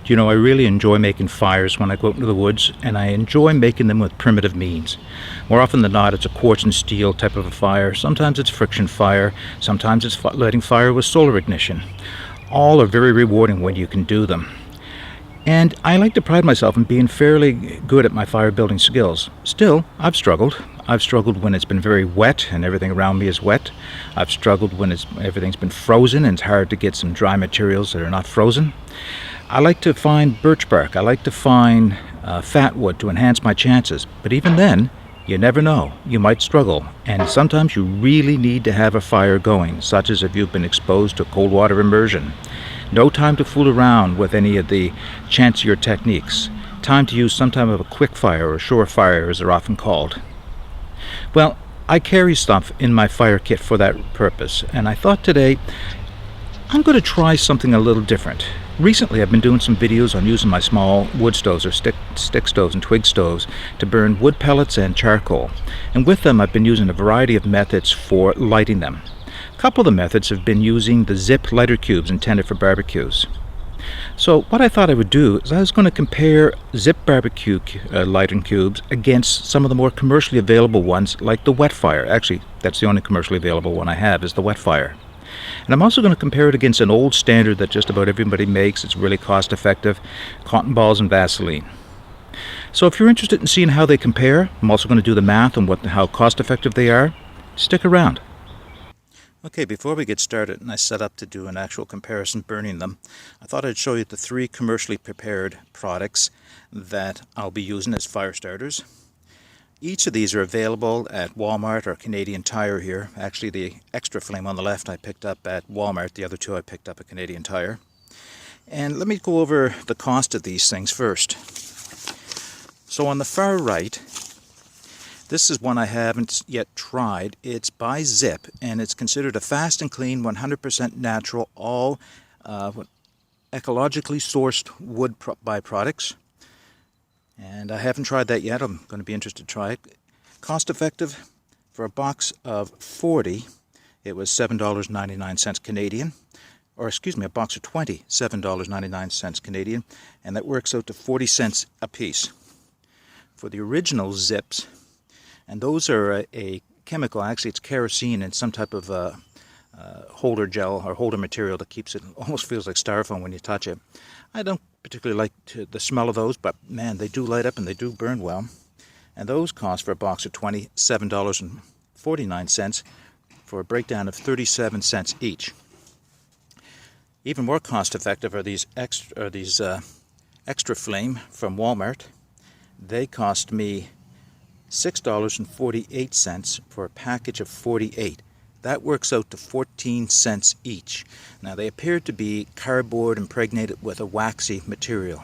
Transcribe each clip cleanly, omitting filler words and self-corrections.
You know, I really enjoy making fires when I go out into the woods, and I enjoy making them with primitive means. More often than not, it's a quartz and steel type of a fire. Sometimes it's friction fire. Sometimes it's lighting fire with solar ignition. All are very rewarding when you can do them. And I like to pride myself in being fairly good at my fire building skills. Still, I've struggled. I've struggled when it's been very wet and everything around me is wet. I've struggled when everything's been frozen and it's hard to get some dry materials that are not frozen. I like to find birch bark. I like to find fat wood to enhance my chances. But even then, you never know. You might struggle. And sometimes you really need to have a fire going, such as if you've been exposed to cold water immersion. No time to fool around with any of the chancier techniques. Time to use some type of a quick fire, or surefire as they're often called. Well, I carry stuff in my fire kit for that purpose, and I thought today I'm going to try something a little different. Recently I've been doing some videos on using my small wood stoves, or stick stoves and twig stoves, to burn wood pellets and charcoal. And with them I've been using a variety of methods for lighting them. A couple of the methods have been using the zip lighter cubes intended for barbecues. So what I thought I would do is I was going to compare zip barbecue lighting cubes against some of the more commercially available ones, like the Wetfire. Actually, that's the only commercially available one I have, is the Wetfire. And I'm also going to compare it against an old standard that just about everybody makes. It's really cost effective: cotton balls and Vaseline. So if you're interested in seeing how they compare, I'm also going to do the math on how cost effective they are. Stick around. Okay, before we get started and I set up to do an actual comparison burning them, I thought I'd show you the 3 commercially prepared products that I'll be using as fire starters. Each of these are available at Walmart or Canadian Tire here. Actually, the extra flame on the left I picked up at Walmart. The other 2 I picked up at Canadian Tire. And let me go over the cost of these things first. So on the far right, this is one I haven't yet tried. It's by Zip, and it's considered a fast and clean, 100% natural, all ecologically sourced wood byproducts. And I haven't tried that yet. I'm going to be interested to try it. Cost effective for a box of 40, it was $7.99 Canadian. Or excuse me, a box of 20, $7.99 Canadian. And that works out to 40 cents a piece. For the original Zips, and those are a chemical, actually it's kerosene and some type of holder gel or holder material that keeps it, almost feels like styrofoam when you touch it. I don't particularly like the smell of those, but man, they do light up and they do burn well. And those cost for a box of 20, $7.49 for a breakdown of 37 cents each. Even more cost effective are these extra flame from Walmart. They cost me $6.48 for a package of 48. That works out to 14 cents each. Now they appear to be cardboard impregnated with a waxy material.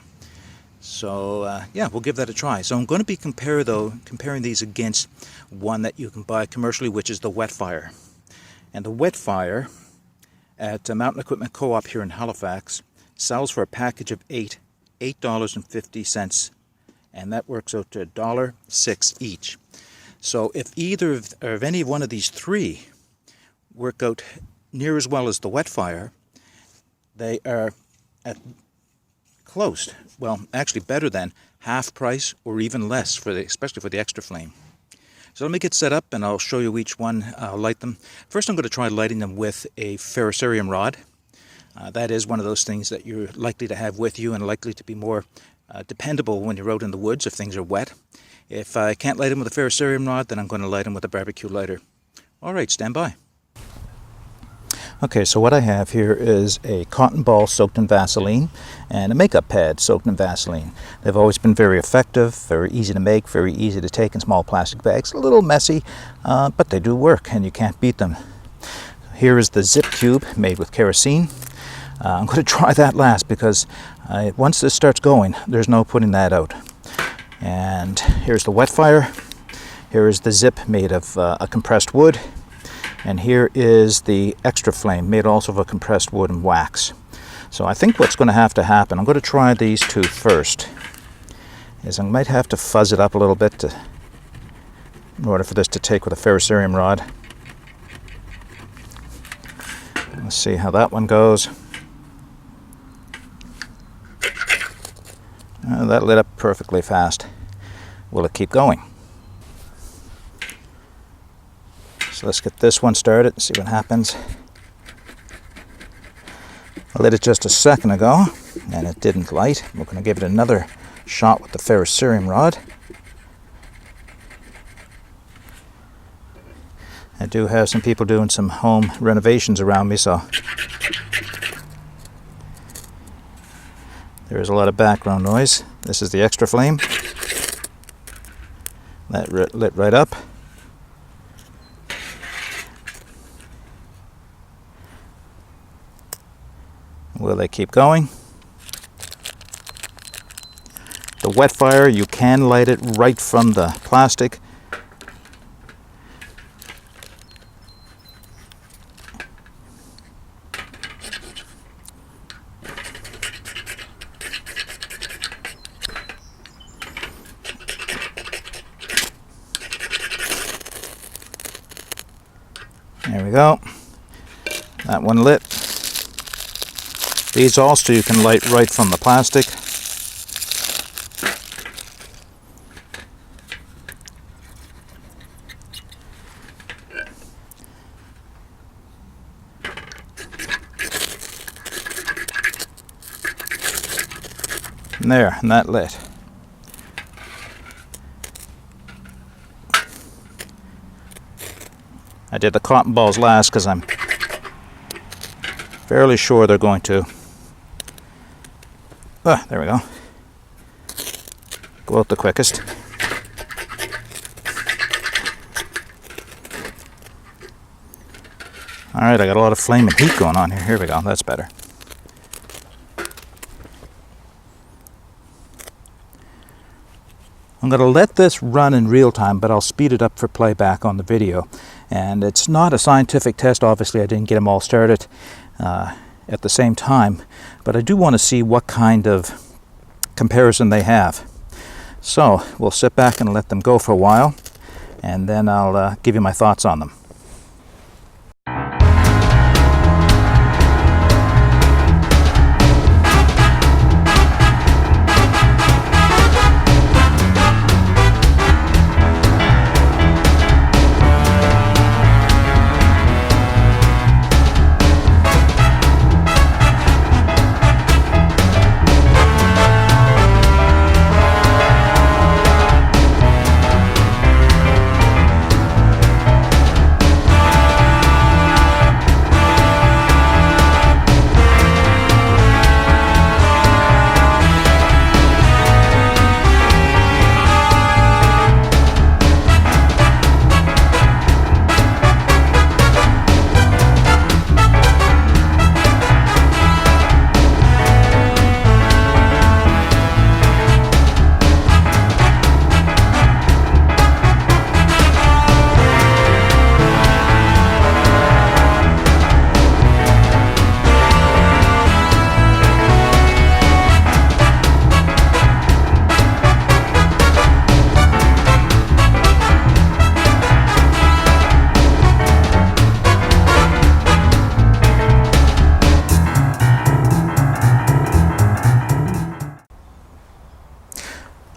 So yeah, we'll give that a try. So I'm going to be comparing these against one that you can buy commercially, which is the Wetfire. And the Wetfire at Mountain Equipment Co-op here in Halifax sells for a package of 8, $8.50. And that works out to $1.06 each. So if either of any one of these 3 work out near as well as the Wetfire, they are at close, well, actually better than half price or even less, especially for the extra flame. So let me get set up and I'll show you each one. I'll light them. First I'm going to try lighting them with a ferrocerium rod. That is one of those things that you're likely to have with you and likely to be more dependable when you're out in the woods if things are wet. If I can't light them with a ferrocerium rod, then I'm going to light them with a barbecue lighter. Alright, stand by. Okay, so what I have here is a cotton ball soaked in Vaseline and a makeup pad soaked in Vaseline. They've always been very effective, very easy to make, very easy to take in small plastic bags. A little messy, but they do work and you can't beat them. Here is the Zip Cube made with kerosene. I'm going to try that last because once this starts going, there's no putting that out. And here's the Wetfire. Here is the Zip made of a compressed wood. And here is the extra flame made also of a compressed wood and wax. So I think what's going to happen, I'm going to try these 2 first, is I might have to fuzz it up a little bit in order for this to take with a ferrocerium rod. Let's see how that one goes. That lit up perfectly fast. Will it keep going? So let's get this one started and see what happens. I lit it just a second ago and it didn't light. We're going to give it another shot with the ferrocerium rod. I do have some people doing some home renovations around me, so there is a lot of background noise. This is the extra flame. That lit right up. Will they keep going? The Wetfire, you can light it right from the plastic. There we go. That one lit. These also you can light right from the plastic. And there, and that lit. I did the cotton balls last because I'm fairly sure they're going to. There we go. Go out the quickest. Alright, I got a lot of flame and heat going on here. Here we go, that's better. I'm going to let this run in real time, but I'll speed it up for playback on the video. And it's not a scientific test, obviously I didn't get them all started at the same time, but I do want to see what kind of comparison they have. So we'll sit back and let them go for a while, and then I'll give you my thoughts on them.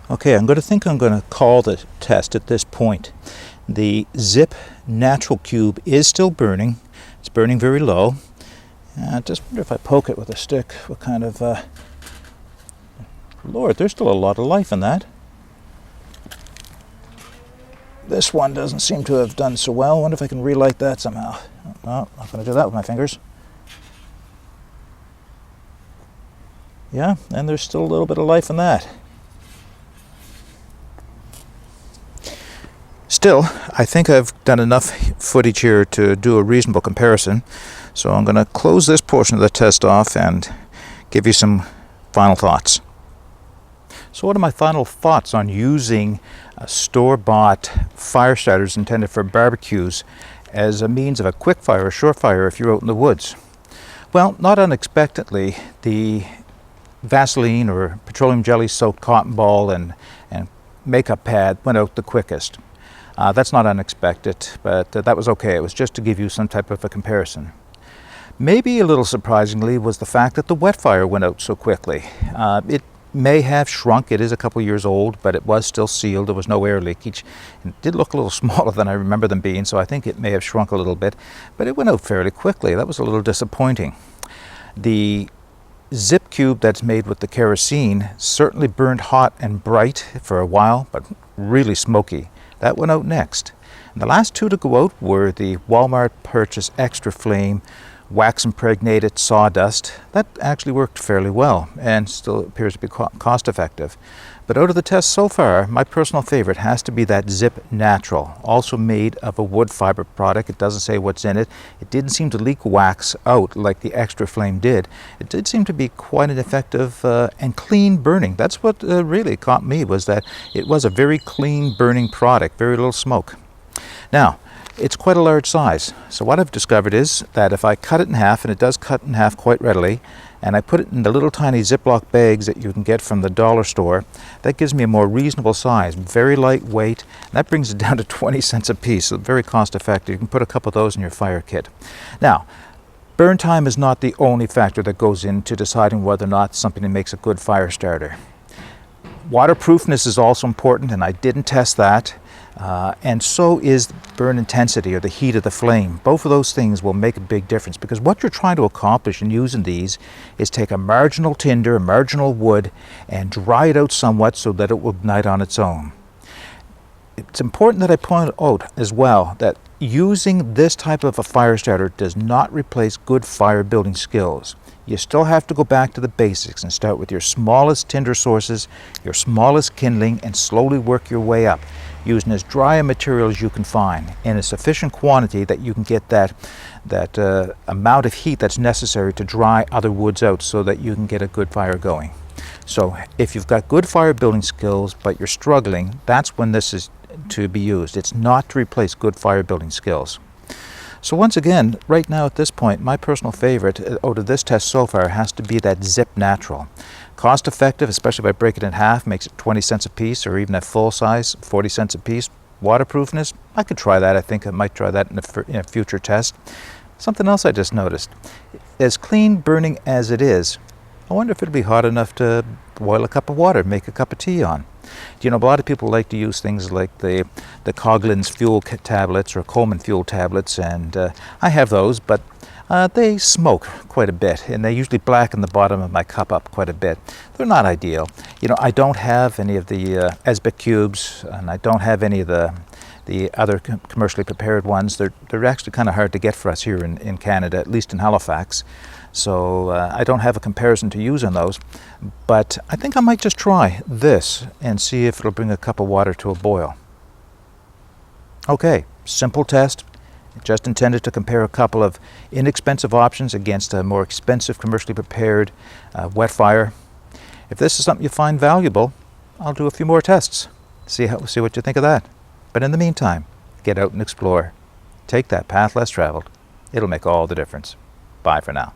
Okay, I'm going to call the test at this point. The Zip Natural Cube is still burning. It's burning very low. I just wonder if I poke it with a stick, what kind of... Lord, there's still a lot of life in that. This one doesn't seem to have done so well. I wonder if I can relight that somehow. No, I'm not going to do that with my fingers. Yeah, and there's still a little bit of life in that. Still, I think I've done enough footage here to do a reasonable comparison, so I'm going to close this portion of the test off and give you some final thoughts. So what are my final thoughts on using store-bought fire starters intended for barbecues as a means of a quick fire or short fire if you're out in the woods? Well, not unexpectedly, the Vaseline or petroleum jelly soaked cotton ball and makeup pad went out the quickest. That's not unexpected, but that was okay. It was just to give you some type of a comparison. Maybe a little surprisingly was the fact that the Wetfire went out so quickly. It may have shrunk. It is a couple years old, but it was still sealed. There was no air leakage. It did look a little smaller than I remember them being, so I think it may have shrunk a little bit, but it went out fairly quickly. That was a little disappointing. The zip cube that's made with the kerosene certainly burned hot and bright for a while, but really smoky. That went out next. And the last two to go out were the Walmart Purchase Extra Flame wax impregnated sawdust. That actually worked fairly well and still appears to be cost effective. But out of the tests so far, my personal favorite has to be that Zip Natural, also made of a wood fiber product. It doesn't say what's in it. It didn't seem to leak wax out like the Extra Flame did. It did seem to be quite an effective and clean burning. That's what really caught me, was that it was a very clean burning product, very little smoke. Now, it's quite a large size. So what I've discovered is that if I cut it in half, and it does cut in half quite readily, and I put it in the little tiny Ziploc bags that you can get from the dollar store, that gives me a more reasonable size, very lightweight, and that brings it down to 20 cents a piece, so very cost effective. You can put a couple of those in your fire kit. Now, burn time is not the only factor that goes into deciding whether or not something makes a good fire starter. Waterproofness is also important, and I didn't test that. And so is burn intensity, or the heat of the flame. Both of those things will make a big difference, because what you're trying to accomplish in using these is take a marginal tinder, a marginal wood, and dry it out somewhat so that it will ignite on its own. It's important that I point out as well that using this type of a fire starter does not replace good fire building skills. You still have to go back to the basics and start with your smallest tinder sources, your smallest kindling, and slowly work your way up, using as dry a material as you can find in a sufficient quantity that you can get that amount of heat that's necessary to dry other woods out so that you can get a good fire going. So if you've got good fire building skills but you're struggling, that's when this is to be used. It's not to replace good fire building skills. So once again, right now at this point, my personal favorite out of this test so far has to be that Zip Natural. Cost effective, especially if I break it in half, makes it 20 cents a piece, or even at full size, 40 cents a piece. Waterproofness, I could try that. I think I might try that in a future test. Something else I just noticed. As clean burning as it is, I wonder if it'll be hot enough to boil a cup of water, make a cup of tea on. You know, a lot of people like to use things like the Coughlin's fuel tablets or Coleman fuel tablets, and I have those, but they smoke quite a bit, and they usually blacken the bottom of my cup up quite a bit. They're not ideal. You know, I don't have any of the BBQ cubes, and I don't have any of the other commercially prepared ones. They're actually kind of hard to get for us here in Canada, at least in Halifax. So I don't have a comparison to use on those, but I think I might just try this and see if it'll bring a cup of water to a boil. Okay, simple test. Just intended to compare a couple of inexpensive options against a more expensive commercially prepared Wetfire. If this is something you find valuable, I'll do a few more tests. See what you think of that. But in the meantime, get out and explore. Take that path less traveled. It'll make all the difference. Bye for now.